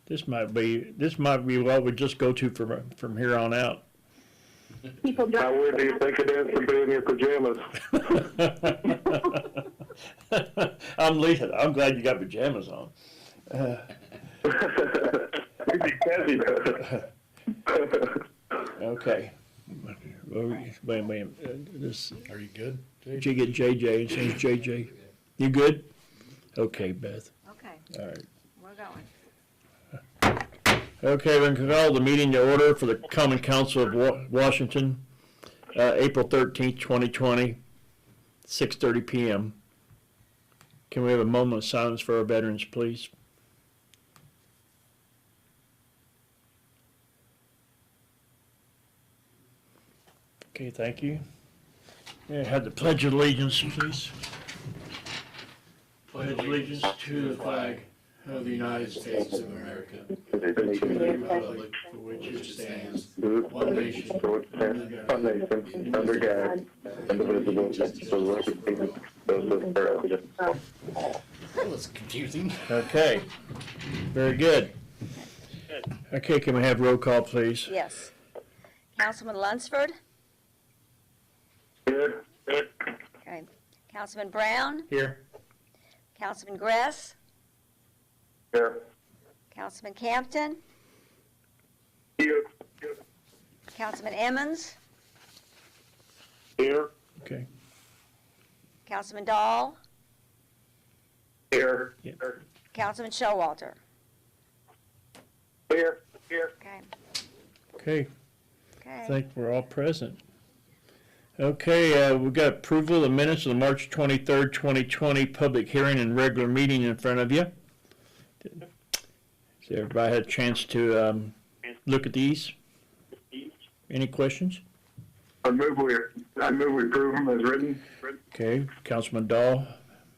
This might be what we just go to from here on out. People How drive. weird do you think it is to be in your pajamas? I'm glad you got pajamas on. You'd be catchy. Okay. Wait. This, Are you good? did you get JJ? It says JJ. You good? Okay, Beth. Okay, All right. we're going. Okay, we can call the meeting to order for the Common Council of Washington, April 13th, 2020, 6:30 p.m. Can we have a moment of silence for our veterans, please? Okay, thank you. Yeah, have the Pledge of Allegiance, please. Pledge allegiance to the flag of the United States of America, to the republic for which it stands, one nation, under God, indivisible, That was confusing. Okay, very good. Okay, can we have roll call, please? Yes. Councilman Lunsford? Here. Okay. Councilman Brown? Here. Councilman Gress? Here. Councilman Campton? Here. Councilman Emmons? Here. Okay. Councilman Dahl? Here. Yeah. Councilman Showalter? Here. Here. Okay. Okay, Okay. I think we're all present. Okay, we've got approval of the minutes of the March 23rd, 2020 public hearing and regular meeting in front of you. So everybody had a chance to look at these? Any questions? I move we approve them as written. Okay, Councilman Dahl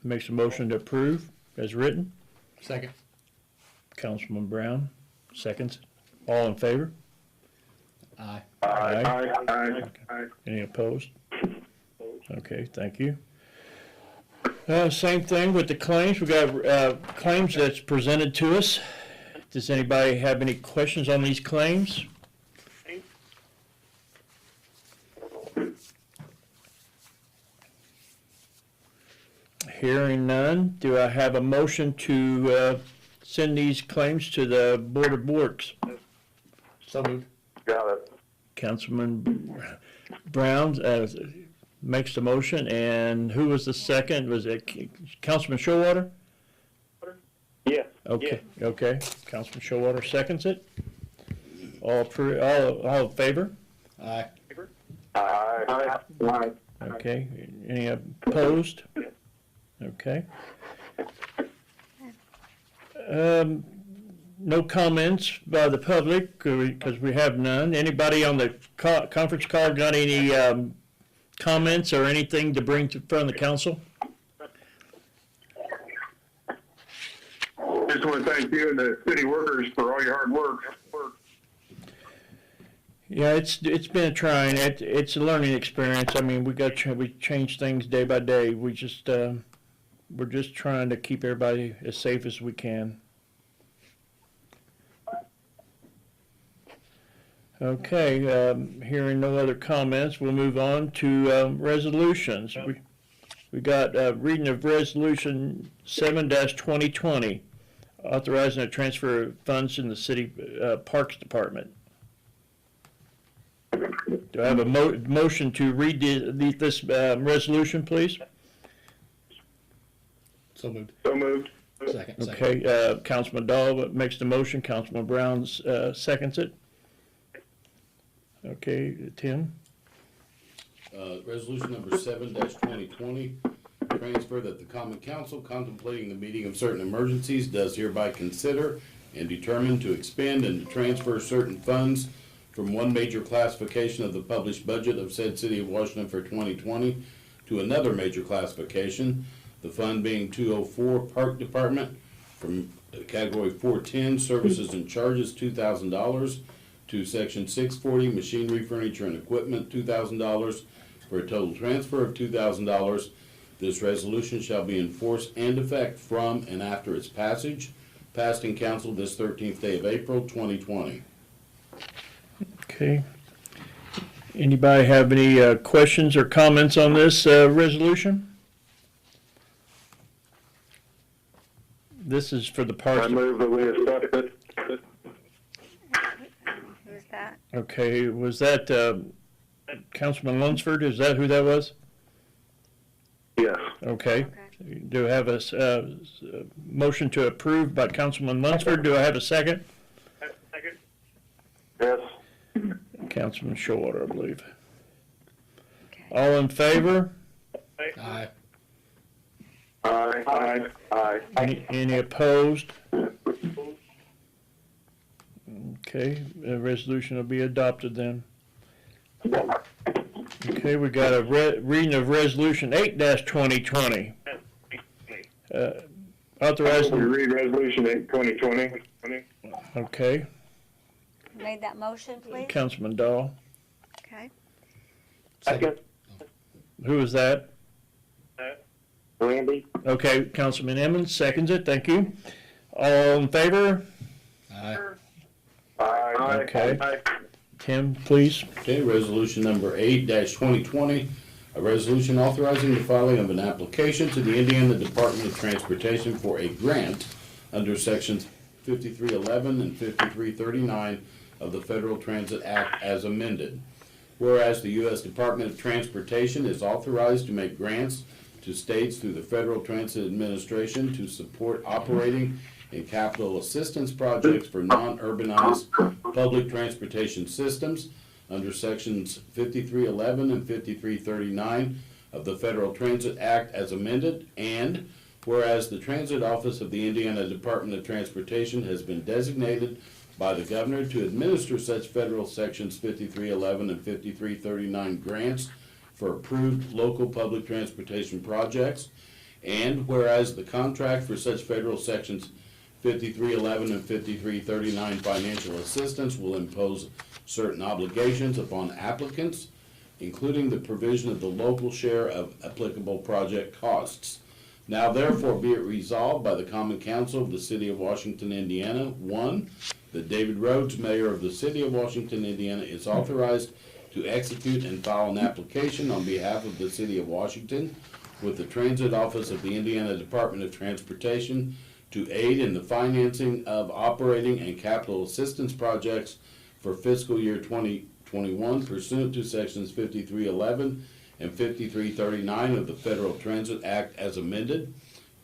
makes a motion to approve as written. Second. Councilman Brown seconds. All in favor? Aye. Aye. Any opposed? Okay, thank you. Same thing with the claims. We got claims that's presented to us. Does anybody have any questions on these claims? Hearing none, do I have a motion to send these claims to the Board of Works? So moved. Got it. Councilman Brown makes the motion, and who was the second? Was it Councilman Showalter? Yes. Okay, okay. Councilman Showalter seconds it. All in favor? Aye. Aye. Okay. Any opposed? Okay. No comments by the public because we have none. Anybody on the conference call got any comments or anything to bring to front of the council? Just want to thank you and the city workers for all your hard work. Yeah, it's been a trying. It's a learning experience. I mean, we change things day by day. We're just trying to keep everybody as safe as we can. Okay, hearing no other comments, we'll move on to resolutions. We got reading of Resolution 7-2020, authorizing a transfer of funds in the City Parks Department. Do I have a motion to read this resolution, please? So moved. So moved. Second. Okay, Councilman Dahl makes the motion, Councilman Brown seconds it. Okay, Tim? Resolution number 7-2020, transfer that the Common Council contemplating the meeting of certain emergencies does hereby consider and determine to expend and to transfer certain funds from one major classification of the published budget of said City of Washington for 2020 to another major classification, the fund being 204 Park Department, from category 410 Services and Charges $2,000 to section 640 Machinery, Furniture, and Equipment $2,000 for a total transfer of $2,000. This resolution shall be in force and effect from and after its passage. passed in council this 13th day of April, 2020. Okay. Anybody have any questions or comments on this resolution? This is for the I Parks. move that we accept it. Who's that? Okay, was that Councilman Lunsford? Is that who that was? Yes. Okay. Okay. Do I have a motion to approve by Councilman Lunsford? Do I have a second? Yes. Councilman Showalter, I believe. Okay. All in favor? Aye. Aye. Aye. Aye. Any opposed? Okay, the resolution will be adopted then. Okay, we got a reading of Resolution 8-2020. We Authorizing, read Resolution 8, 2020. okay, Made that motion, please? Councilman Dahl. Okay. Second. Who was that? Randy. Okay, Councilman Emmons seconds it, thank you. All in favor? Aye. Aye. Okay. Aye. Tim, please. Okay, resolution number 8-2020, a resolution authorizing the filing of an application to the Indiana Department of Transportation for a grant under sections 5311 and 5339 of the Federal Transit Act as amended. Whereas the U.S. Department of Transportation is authorized to make grants to states through the Federal Transit Administration to support operating and capital assistance projects for non-urbanized public transportation systems under sections 5311 and 5339 of the Federal Transit Act as amended, and whereas the Transit Office of the Indiana Department of Transportation has been designated by the governor to administer such federal sections 5311 and 5339 grants for approved local public transportation projects, and whereas the contract for such federal sections 5311 and 5339 financial assistance will impose certain obligations upon applicants, including the provision of the local share of applicable project costs. Now therefore be it resolved by the Common Council of the City of Washington, Indiana, 1, that David Rhodes, Mayor of the City of Washington, Indiana, is authorized to execute and file an application on behalf of the City of Washington with the Transit Office of the Indiana Department of Transportation to aid in the financing of operating and capital assistance projects for fiscal year 2021 pursuant to sections 5311 and 5339 of the Federal Transit Act as amended.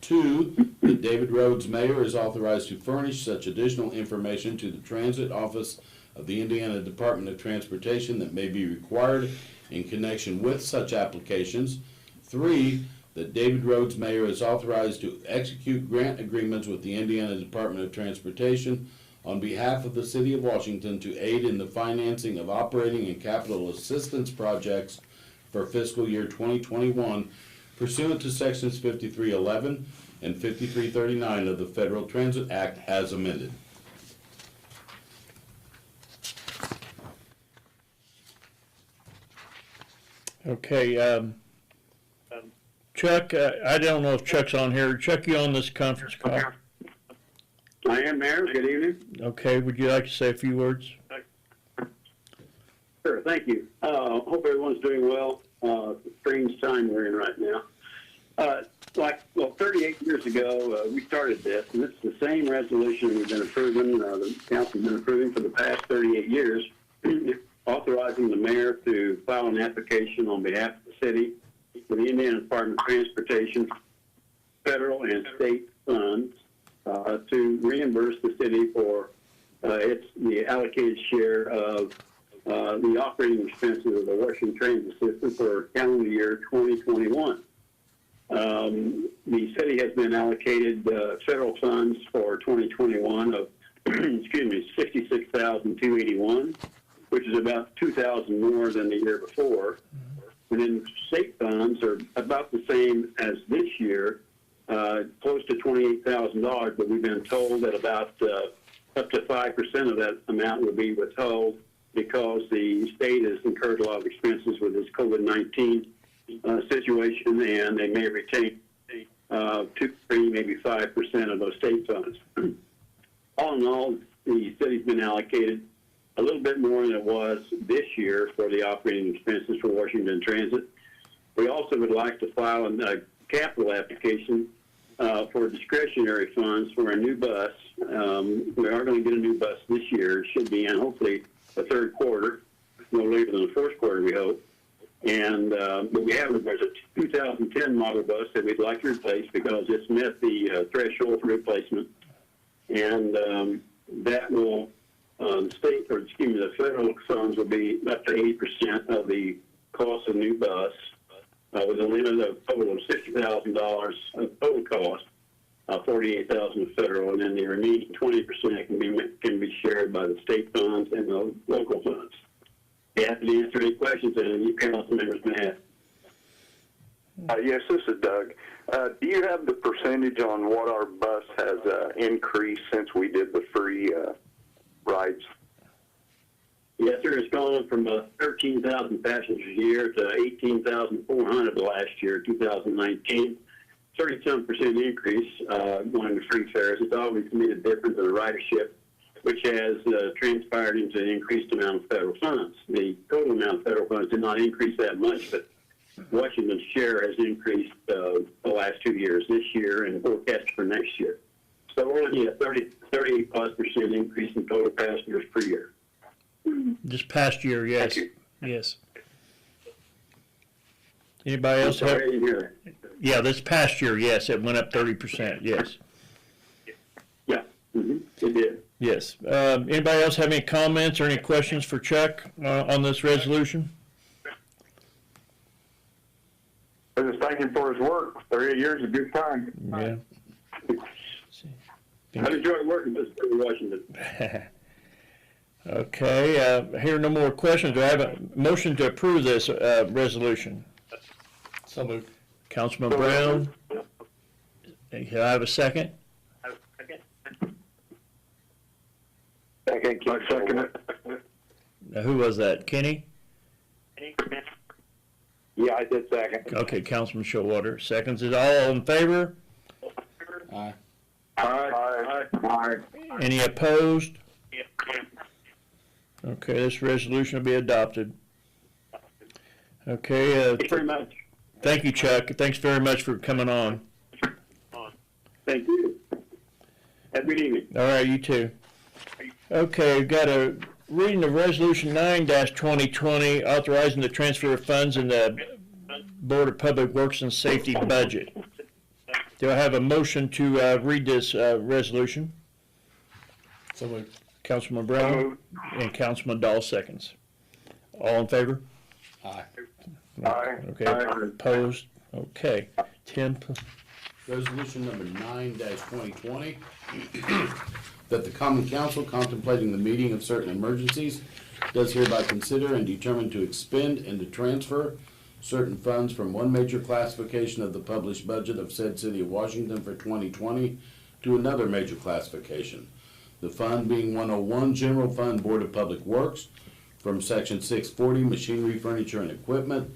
2, that David Rhodes, Mayor, is authorized to furnish such additional information to the Transit Office of the Indiana Department of Transportation that may be required in connection with such applications. 3, that David Rhodes, Mayor, is authorized to execute grant agreements with the Indiana Department of Transportation on behalf of the City of Washington to aid in the financing of operating and capital assistance projects for fiscal year 2021 pursuant to sections 5311 and 5339 of the Federal Transit Act as amended. Okay, Chuck, I don't know if Chuck's on here. Chuck, you on this conference call? I am, Mayor. Good evening. Okay, would you like to say a few words? Sure, thank you. Hope everyone's doing well. Strange time we're in right now. 38 years ago, we started this, and this is the same resolution we've been approving, the council's been approving for the past 38 years, authorizing the mayor to file an application on behalf of the city for the Indiana Department of Transportation, federal and state funds to reimburse the city for the allocated share of the operating expenses of the Washington Transit System for calendar year 2021. The city has been allocated federal funds for 2021 of, excuse me, $66,281, which is about $2,000 more than the year before. And then state funds are about the same as this year, close to $28,000, but we've been told that about up to 5% of that amount will be withheld because the state has incurred a lot of expenses with this COVID-19 situation, and they may retain 2, 3, maybe 5% of those state funds. capital application for discretionary funds for a new bus. We are going to get a new bus this year. It should be in hopefully the third quarter, no later than the first quarter, we hope. And but there's a 2010 model bus that we'd like to replace because it's met the threshold for replacement. And that will, the federal funds will be up to 80% of the cost of the new bus, with a limit of total of $60,000 of total cost, $48,000 of federal, and then the remaining 20% can be shared by the state funds and the local funds. You have to answer any questions that any council members may have. Yes, this is Doug. Do you have the percentage on what our bus has increased since we did the free rides? Yes, sir. It's gone from 13,000 passengers a year to 18,400 last year, 2019. 30-some% increase going to free fares. It's always made a difference in the ridership, which has transpired into an increased amount of federal funds. The total amount of federal funds did not increase that much, but Washington's share has increased the last 2 years, this year and forecast for next year. So we're looking at 30+% increase in total passengers per year. This past year, yes. Thank Yes. Anybody else have? Sorry, I didn't hear that. Yeah, this past year, yes, it went up 30%, yes. Yeah, it did. Yes. Anybody else have any comments or any questions for Chuck on this resolution? I just thank him for his work. 38 years is a good time. Yeah. I enjoy working with Washington. Okay, here are no more questions. Do I have a motion to approve this resolution? So moved. Councilman Brown? Can I have a second? I second it. Now, who was that? Kenny? Yeah, I did second. Okay, Councilman Showalter seconds it. All in favor? Aye. Aye. Any opposed? Okay, this resolution will be adopted. Okay, Thank you very much. thank you, Chuck. Thanks very much for coming on. Thank you. Have a good evening. All right, you too. Okay, we've got a reading of Resolution 9-2020, authorizing the transfer of funds in the Board of Public Works and Safety budget. Do I have a motion to read this resolution? So moved. Councilman Brown and Councilman Dahl seconds. All in favor? Aye. Aye. Okay, Aye. opposed? Okay. 10, Resolution number 9-2020, that the Common Council, contemplating the meeting of certain emergencies, does hereby consider and determine to expend and to transfer certain funds from one major classification of the published budget of said city of Washington for 2020 to another major classification. The fund being 101 General Fund Board of Public Works, from section 640 Machinery, Furniture, and Equipment,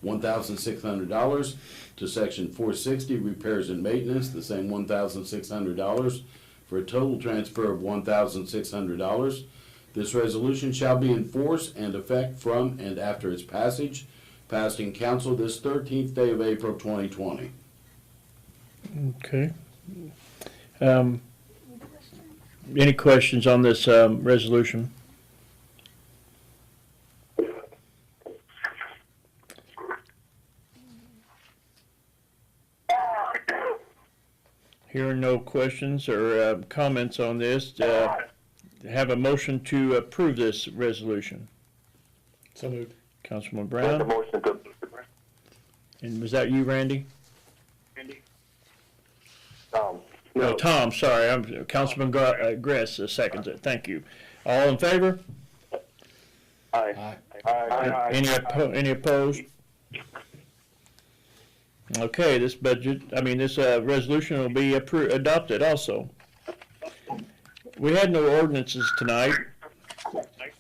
$1,600, to section 460 Repairs and Maintenance, the same $1,600, for a total transfer of $1,600. This resolution shall be in force and effect from and after its passage, passed in council this 13th day of April 2020. okay. Any questions on this resolution? Hearing no questions or comments on this, have a motion to approve this resolution. So moved. Councilman The Brown, motion to. and was that you, Randy? No, No. Tom, sorry, I'm Councilman Gress seconds it. Thank you. All in favor? Aye. Aye. Any opposed? Okay, this resolution will be adopted also. We had no ordinances tonight.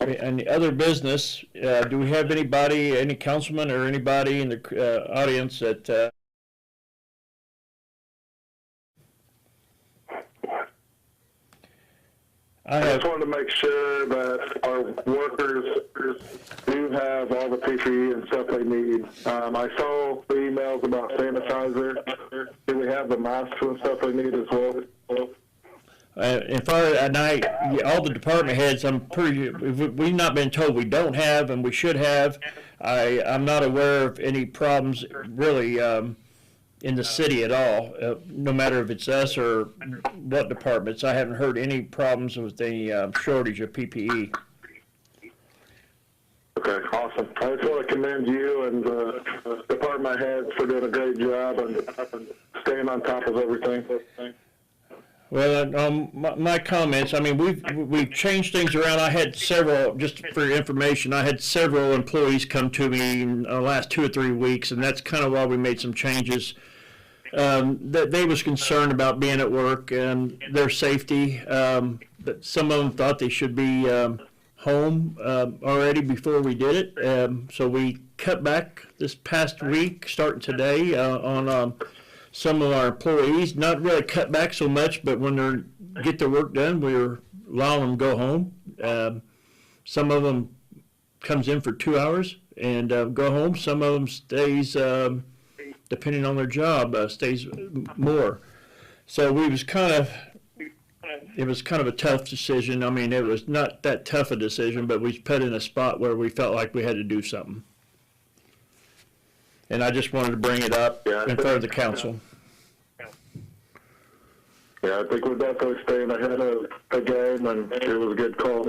And the other business, do we have anybody, any councilman or anybody in the audience that I I have, just wanted to make sure that our workers do have all the PPE and stuff they need. I saw the emails about sanitizer. Do we have the masks and stuff they need as well? all the department heads, we've not been told we don't have, and we should have. I'm not aware of any problems really in the city at all, no matter if it's us or what departments. I haven't heard any problems with any shortage of PPE. Okay, awesome. I just want to commend you and the department heads for doing a great job and staying on top of everything. Well, my comments, I mean, we've changed things around. I had several, just for your information, I had several employees come to me in the last 2 or 3 weeks, and that's kind of why we made some changes. That they was concerned about being at work and their safety. But some of them thought they should be home already before we did it. So we cut back this past week, starting today, on some of our employees. Not really cut back so much, but when they get their work done, we're allowing them to go home. Some of them comes in for 2 hours and go home. Some of them stays, depending on their job, stays more. So it was kind of a tough decision. I mean, it was not that tough a decision, but we put in a spot where we felt like we had to do something. And I just wanted to bring it up in front of the council. Yeah, I think we're definitely staying ahead of the game, and it was a good call.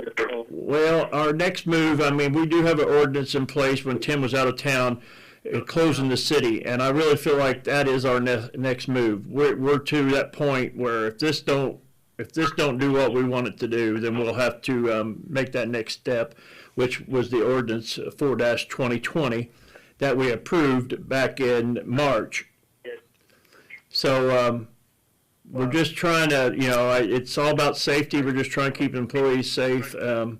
Well, our next move, I mean, we do have an ordinance in place when Tim was out of town, closing the city, and I really feel like that is our next move. We're to that point where if this don't do what we want it to do, then we'll have to make that next step, which was the ordinance 4-2020 that we approved back in March. So we're just trying to, it's all about safety. We're just trying to keep employees safe. Today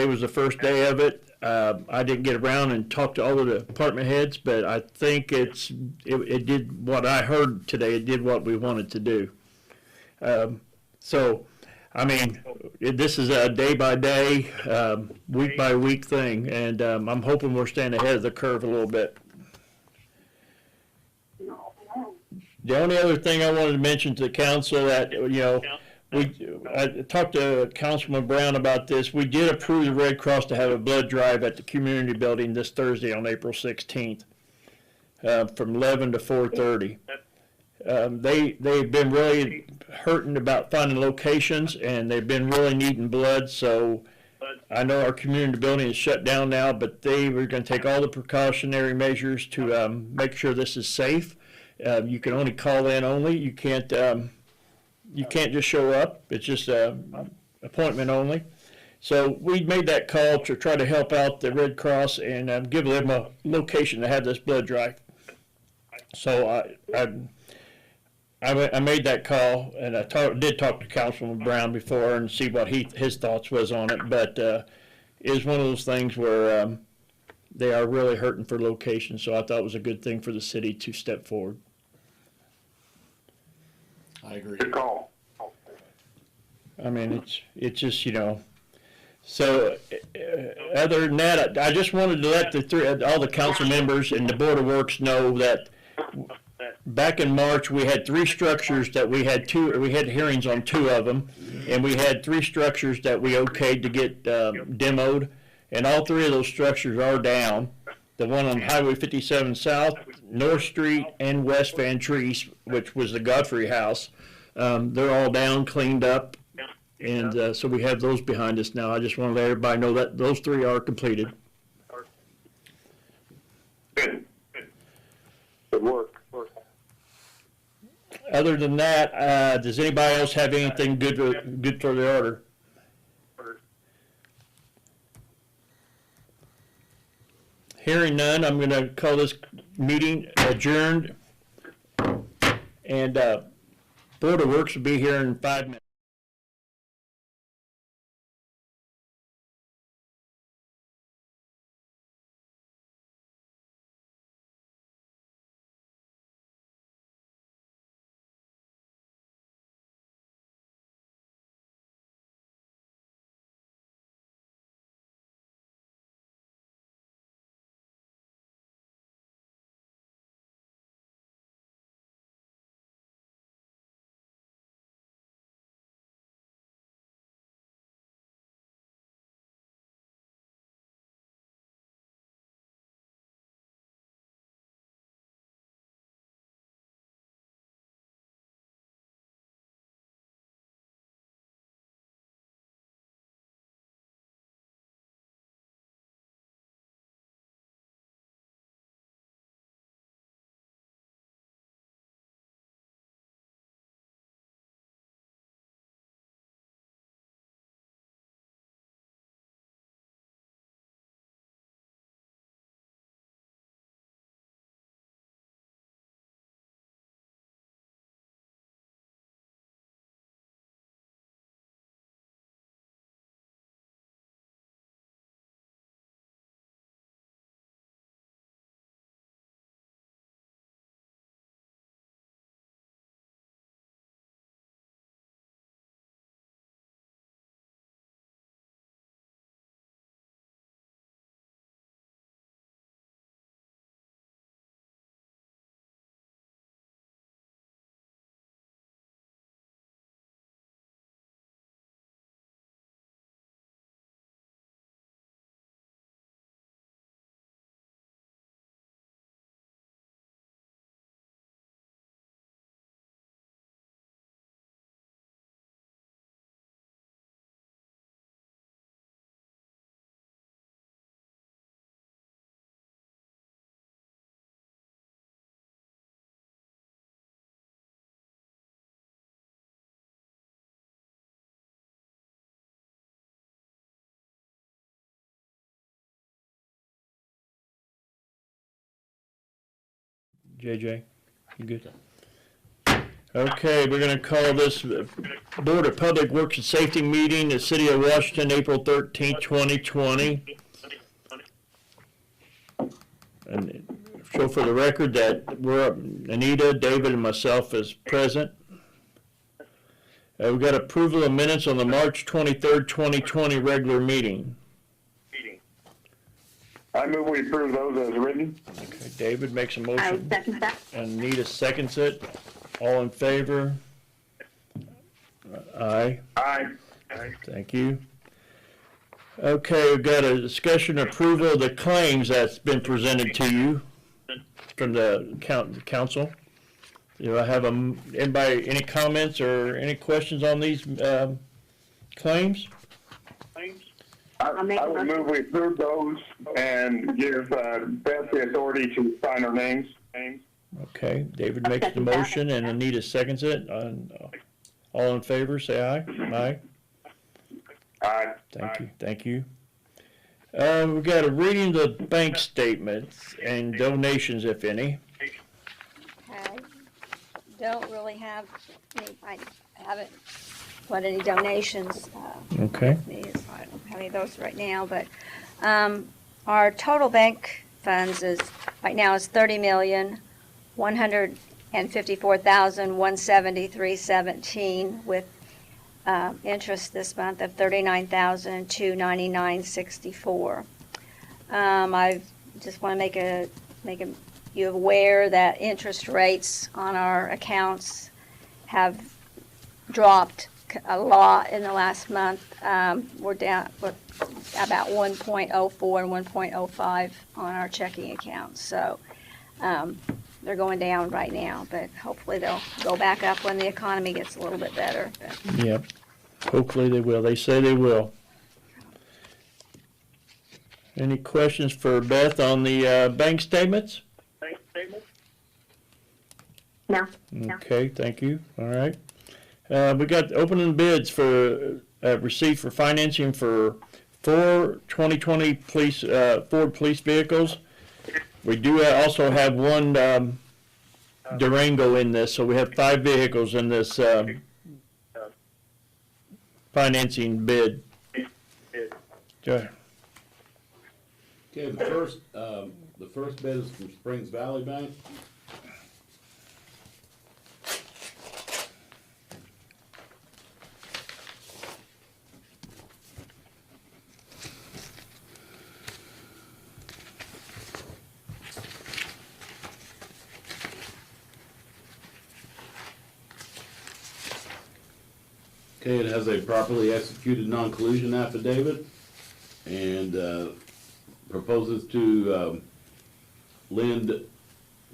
was the first day of it. I didn't get around and talk to all of the department heads, but I think it did what I heard today. It did what we wanted to do. So, I mean, this is a day-by-day, week-by-week thing, and I'm hoping we're staying ahead of the curve a little bit. The only other thing I wanted to mention to the council that, I talked to Councilman Brown about this. We did approve the Red Cross to have a blood drive at the community building this Thursday on April 16th from 11 to 4:30. They've been really hurting about finding locations, and they've been really needing blood. So I know our community building is shut down now, but they were going to take all the precautionary measures to make sure this is safe. You can only call in only. You can't just show up. It's just appointment only. So we made that call to try to help out the Red Cross and give them a location to have this blood drive. So I made that call, and I did talk to Councilman Brown before and see what his thoughts was on it. But it was one of those things where they are really hurting for location. So I thought it was a good thing for the city to step forward. I agree. Good call. I mean, it's just, So other than that, I just wanted to let all the council members and the Board of Works know that back in March, we had 3 structures that we had hearings on 2 of them, and we had 3 structures that we okayed to get demoed, and all 3 of those structures are down. The one on Highway 57 South, North Street, and West Van Treese, which was the Godfrey House, they're all down, cleaned up, and so we have those behind us now. I just want to let everybody know that those 3 are completed. Good. Good work. Other than that, does anybody else have anything good for the order? Hearing none, I'm going to call this meeting adjourned, and Board of Works will be here in 5 minutes. JJ, you good? Okay, we're gonna call this Board of Public Works and Safety meeting, the City of Washington, April 13th, 2020. And show for the record that we're, Anita, David, and myself is present. We've got approval of minutes on the March 23rd, 2020 regular meeting. I move we approve those as written. Okay, David makes a I motion, second that. and Anita seconds it. All in favor? Aye. Aye. Thank you. Okay, we've got a discussion approval of the claims that's been presented to you from the council. Do I have anybody, any comments or any questions on these claims? I'll make I a would motion. move we approve those and give Beth the authority to sign our names. Okay, David makes the second that. motion and Anita seconds it. All in favor, say aye. Aye. Aye. Thank you. We've got a reading of the bank statements and donations, if any. I don't really have any, I haven't put any donations, Okay. these, I don't have any of those right now, but, our total bank funds is, right now is 30,154,173.17 with, interest this month of 39,299.64. I just want to make you aware that interest rates on our accounts have dropped a lot in the last month. We're down about 1.04 and 1.05 on our checking accounts. So they're going down right now, but hopefully they'll go back up when the economy gets a little bit better. But Yep. Hopefully they will. They say they will. Any questions for Beth on the bank statements? No, no. Okay, thank you. All right. We got opening bids for receipt for financing for 4 2020 police Ford police vehicles. We do also have one Durango in this, so we have 5 vehicles in this financing bid. Okay. Okay, the first bid is from Springs Valley Bank. Okay, it has a properly executed non-collusion affidavit and proposes to lend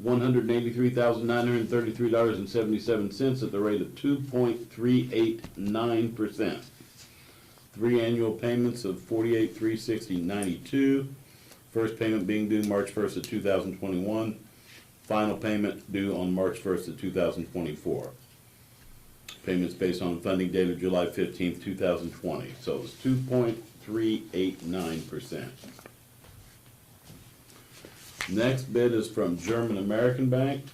$183,933.77 at the rate of 2.389%. 3 annual payments of $48,360.92. First payment being due March 1st of 2021. Final payment due on March 1st of 2024. Payments based on funding date of July 15th, 2020. So it's 2.389%. Next bid is from German American Bank.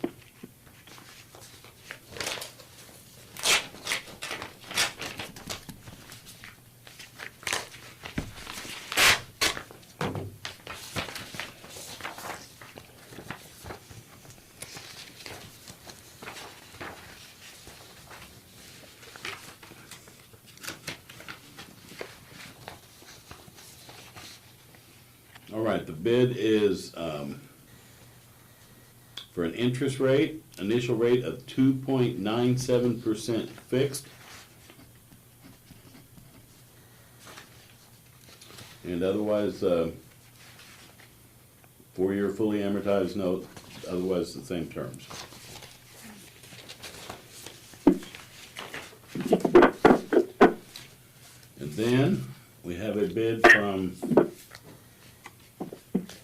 All right, the bid is for an interest rate, initial rate of 2.97% fixed. And otherwise, 4-year fully amortized note, otherwise the same terms. And then we have a bid from,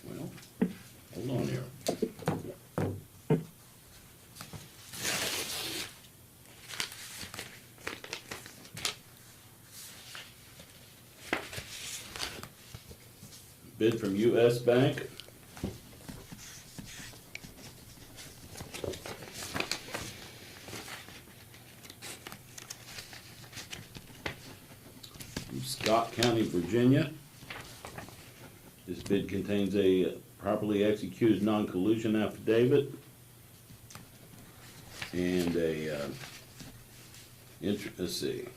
well, hold on here. Bid from US Bank. Scott County, Virginia. This bid contains a properly executed non-collusion affidavit and let's see,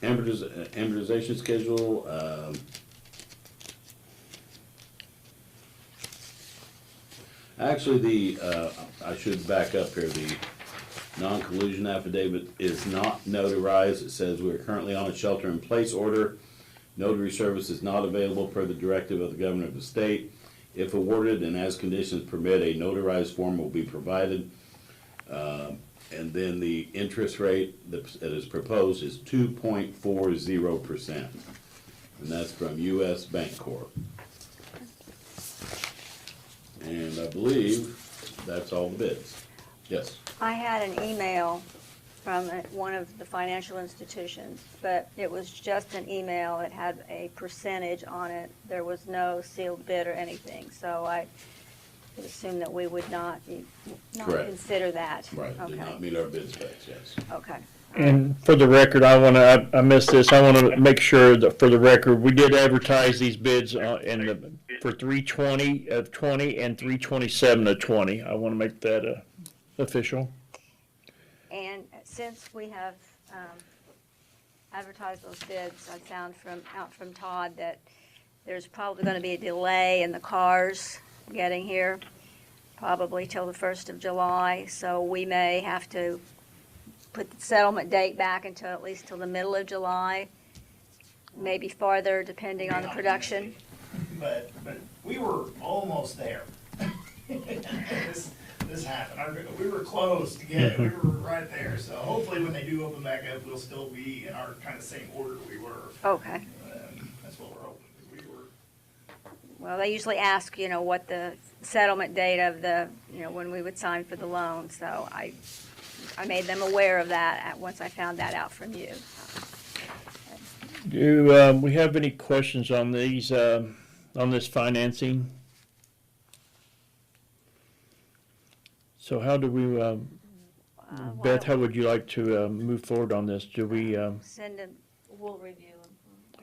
amortization schedule. Actually, I should back up here. The non-collusion affidavit is not notarized. It says we are currently on a shelter-in-place order. Notary service is not available per the directive of the governor of the state. If awarded and as conditions permit, a notarized form will be provided. And then the interest rate that is proposed is 2.40%. And that's from U.S. Bank Corp. And I believe that's all the bids. Yes. I had an email from one of the financial institutions, but it was just an email. It had a percentage on it. There was no sealed bid or anything, so I would assume that we would not Correct. consider that. Right, did Okay. not meet our bid specs, yes. Okay. And for the record, I missed this, I wanna make sure that for the record, we did advertise these bids, for 3/20 of 20 and 3/27 of 20. I wanna make that, official. And since we have advertised those bids, I found out from Todd that there's probably going to be a delay in the cars getting here, probably till the 1st of July. So we may have to put the settlement date back until at least till the middle of July, maybe farther depending on the production. But we were almost there. This happened. We were close to get it. We were right there. So hopefully when they do open back up, we'll still be in our kind of same order we were. Okay. That's what we're hoping, because we were. Well, they usually ask, what the settlement date of the, when we would sign for the loan. So I made them aware of that once I found that out from you. Do, we have any questions on these, on this financing? So how do we, Beth, how would you like to, move forward on this? Do we, We'll review them.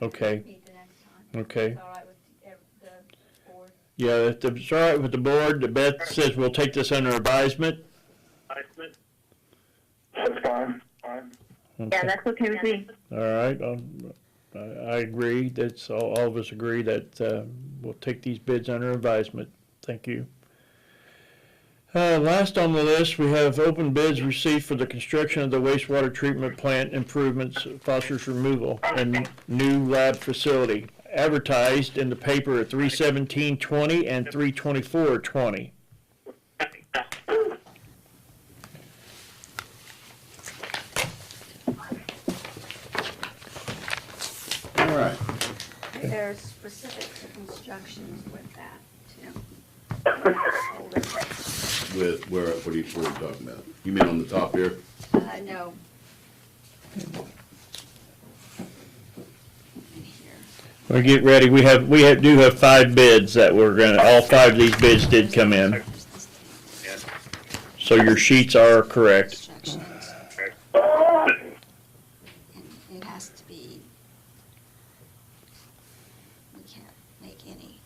okay, Meet the next time. okay. All right with the board? Yeah, if it's all right with the board, Beth says we'll take this under advisement. That's fine. Yeah, Okay. that's okay with me. All right, I agree, that's, all of us agree that, we'll take these bids under advisement. Thank you. Last on the list, we have open bids received for the construction of the wastewater treatment plant improvements, phosphorus removal, and new lab facility, advertised in the paper at 3/17/20 and 3/24/20. All right. There's specifics of instructions with that, too. Hold it. With, what are you talking about? You mean on the top here? No. We get ready, we do have 5 bids that all 5 of these bids did come in. So your sheets are correct. It has to be, we can't make any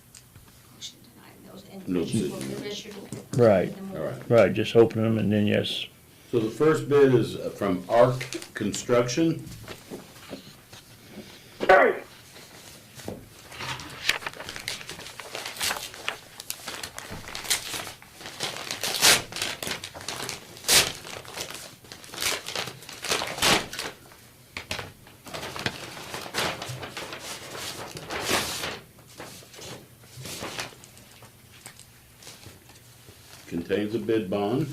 motion tonight. No decision. Right, All right. right, just open them and then yes. So the first bid is from ARC Construction. Contains a bid bond.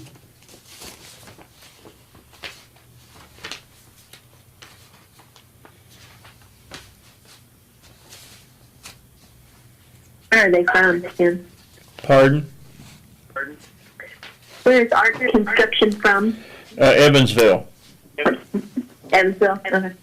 Where are they from, Tim? Pardon? Where is Art Construction from? Evansville. Evansville? Okay.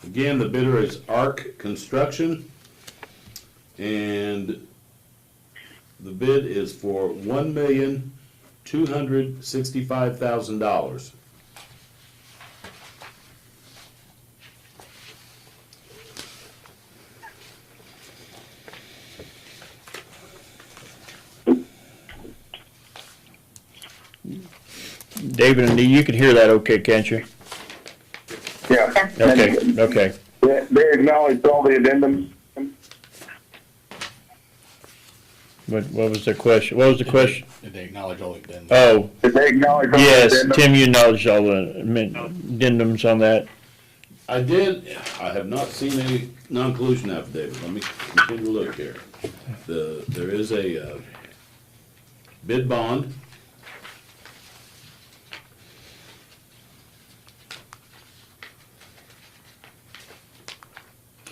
Again, the bidder is ARC Construction, and the bid is for $1,265,000. David and Dee, you can hear that okay, can't you? Yeah. Okay, okay. They acknowledged all the addendums. What was the question? What was the question? Did they acknowledge all the addendums? Oh, Did they acknowledge all the yes, addendums? Tim, you acknowledged all the addendums on that. I did, I have not seen any non-collusion affidavit. Let me continue to look here. There is a bid bond.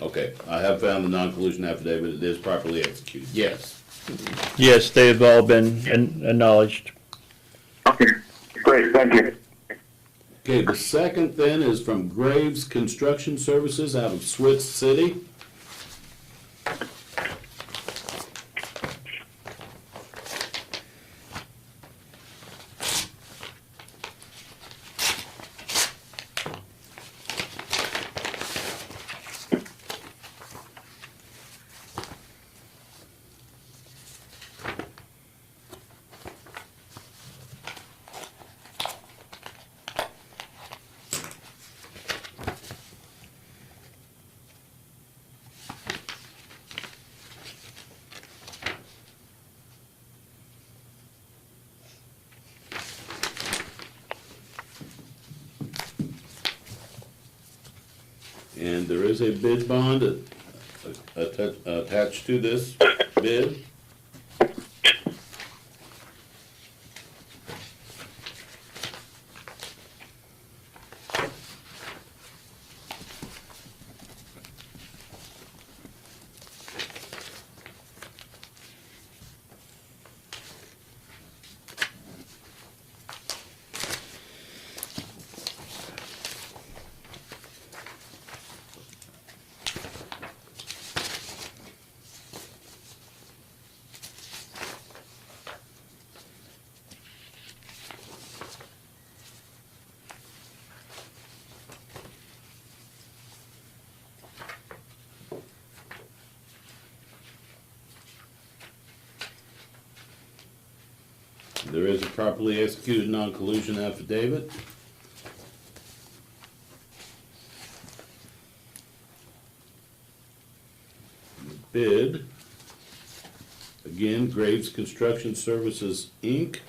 Okay, I have found the non-collusion affidavit. It is properly executed. Yes. Yes, they've all been acknowledged. Okay, great, thank you. Okay, the second then is from Graves Construction Services out of Switz City. And there is a bid bond attached to this bid. There is a properly executed non-collusion affidavit. The bid, again, Graves Construction Services, Inc.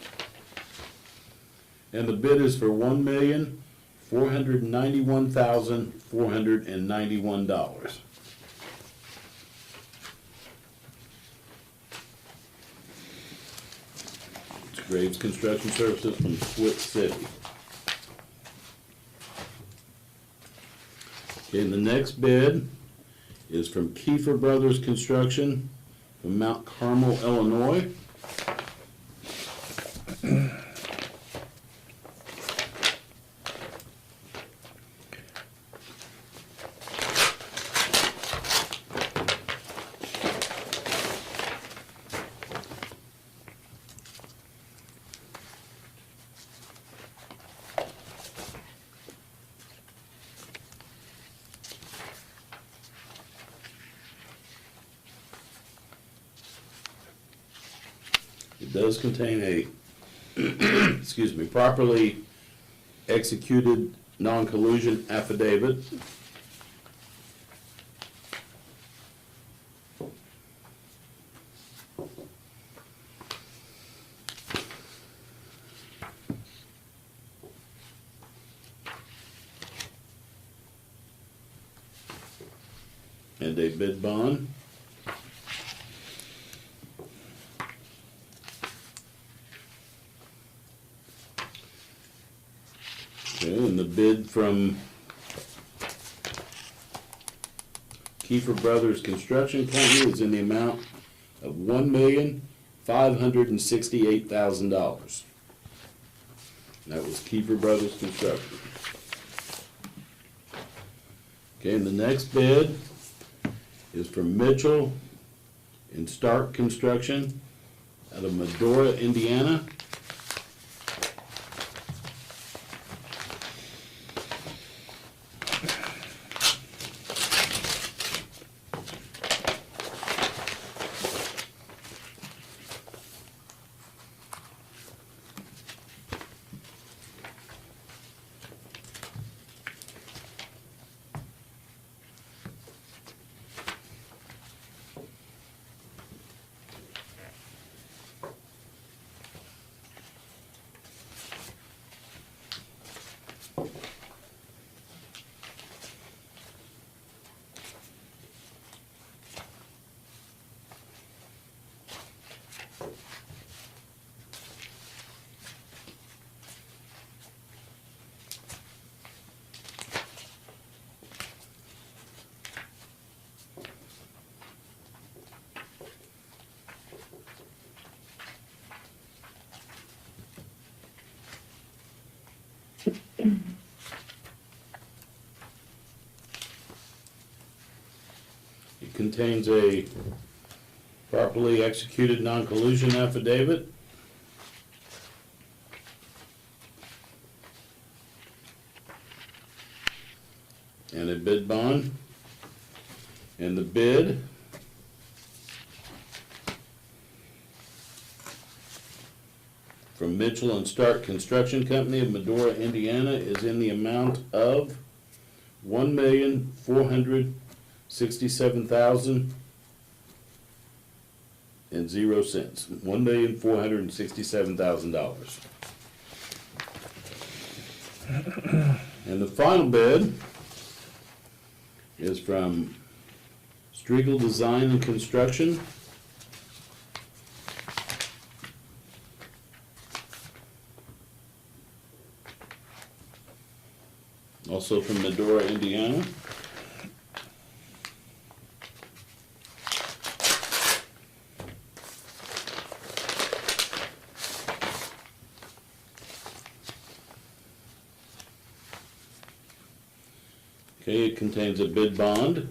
And the bid is for $1,491,491. Graves Construction Services from Switz City. Okay, and the next bid is from Kiefer Brothers Construction from Mount Carmel, Illinois. It does contain a, excuse me, properly executed non-collusion affidavit. And a bid bond. Okay, and the bid from Kiefer Brothers Construction Company is in the amount of $1,568,000. That was Kiefer Brothers Construction. Okay, and the next bid is from Mitchell and Stark Construction out of Medora, Indiana. It contains a properly executed non-collusion affidavit, and a bid bond, and the bid from Mitchell and Stark Construction Company of Medora, Indiana is in the amount of $1,467,000 and 0 cents. $1,467,000. And the final bid is from Striegel Design and Construction. Also from Medora, Indiana. Okay, it contains a bid bond.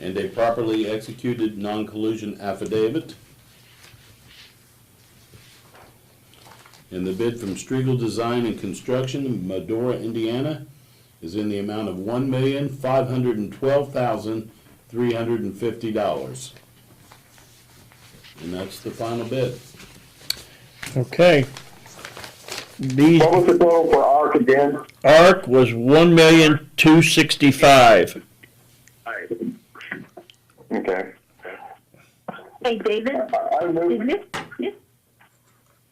And a properly executed non-collusion affidavit. And the bid from Striegel Design and Construction in Medora, Indiana is in the amount of $1,512,350. And that's the final bid. Okay. These, What was the total for ARC again? ARC was $1,265,000. Okay. Hey, David, I moved.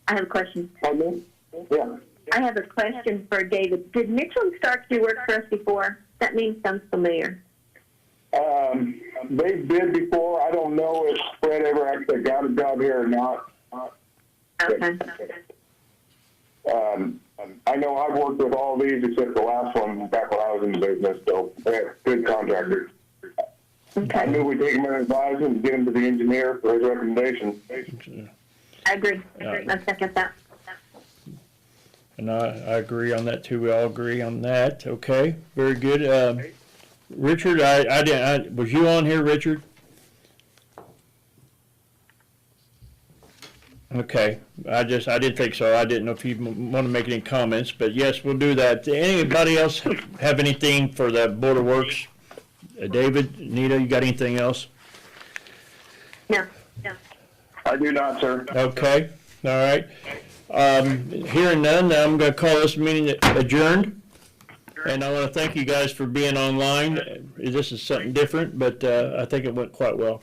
I have a question. Yeah. I have a question for David. Did Mitchell and Stark do work for us before? That name sounds familiar. They did before. I don't know if Fred ever actually got a job here or not. Okay. I know I've worked with all these except the last one back when I was in the business, so they're good contractors. I Okay. knew we'd take them and advise them, get them to the engineer for his recommendation. I agree. Yeah. I second that. And I agree on that too. We all agree on that. Okay, very good. Richard, was you on here, Richard? Okay, I didn't think so. I didn't know if you want to make any comments, but yes, we'll do that. Anybody else have anything for the Board of Works? David, Nita, you got anything else? No. I do not, sir. Okay, all right. Hearing none, I'm going to call this meeting adjourned. And I want to thank you guys for being online. This is something different, but I think it went quite well.